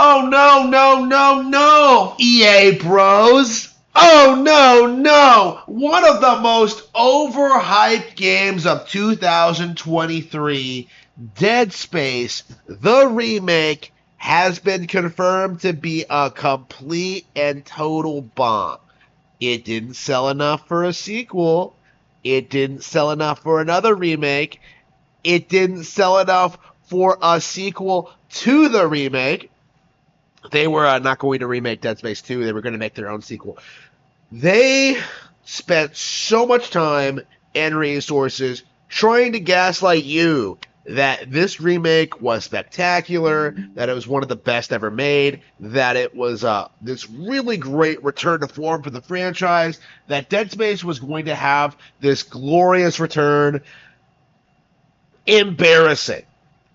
Oh no, no, no, no, EA bros. Oh no, no. One of the most overhyped games of 2023, Dead Space, the remake, has been confirmed to be a complete and total bomb. It didn't sell enough for a sequel. It didn't sell enough for another remake. It didn't sell enough for a sequel to the remake. They were not going to remake Dead Space 2. They were going to make their own sequel. They spent so much time and resources trying to gaslight you that this remake was spectacular, that it was one of the best ever made, that it was this really great return to form for the franchise, that Dead Space was going to have this glorious return. Embarrassing.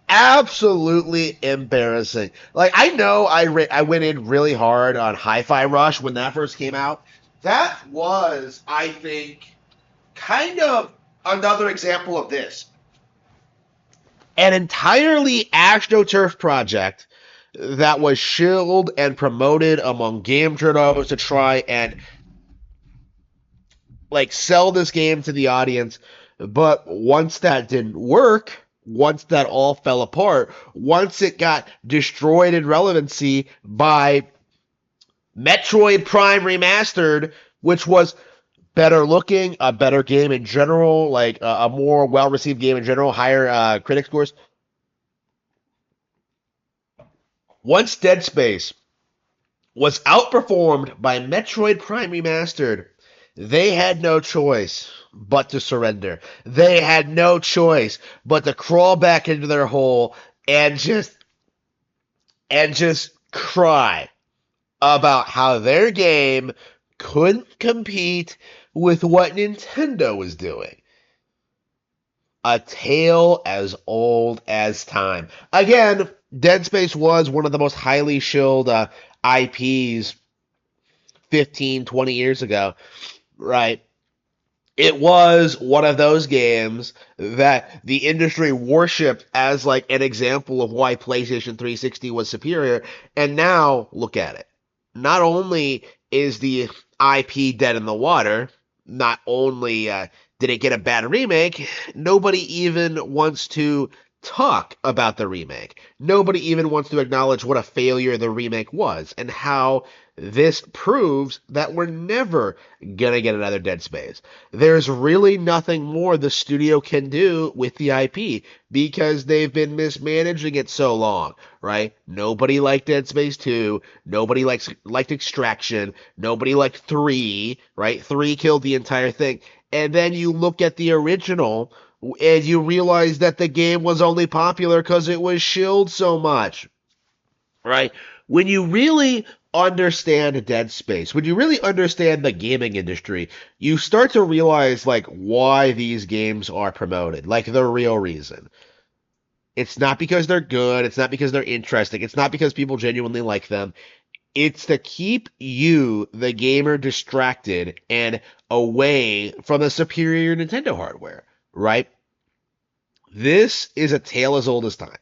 Absolutely embarrassing. Like, I know I went in really hard on Hi-Fi Rush when that first came out. That was, I think, kind of another example of this. An entirely AstroTurf project that was shilled and promoted among game journals to try and like sell this game to the audience. But once that didn't work, once that all fell apart, once it got destroyed in relevancy by Metroid Prime Remastered, which was better looking, a better game in general, like a more well received game in general, higher critic scores. Once Dead Space was outperformed by Metroid Prime Remastered, they had no choice but to surrender. They had no choice but to crawl back into their hole and just cry about how their game couldn't compete with what Nintendo was doing. A tale as old as time. Again, Dead Space was one of the most highly shilled IPs 15, 20 years ago, right? It was one of those games that the industry worshipped as like an example of why PlayStation 360 was superior. And now look at it. Not only is the IP dead in the water, not only did it get a bad remake, nobody even wants to talk about the remake. Nobody even wants to acknowledge what a failure the remake was and how this proves that we're never gonna get another Dead Space. There's really nothing more the studio can do with the IP because they've been mismanaging it so long, right? Nobody liked Dead Space 2, nobody liked Extraction, nobody liked 3, right? 3 killed the entire thing. And then you look at the original and you realize that the game was only popular because it was shilled so much, right? When you really understand Dead Space, when you really understand the gaming industry, you start to realize like why these games are promoted, like the real reason. It's not because they're good, it's not because they're interesting, it's not because people genuinely like them. It's to keep you, the gamer, distracted and away from the superior Nintendo hardware, right? This is a tale as old as time.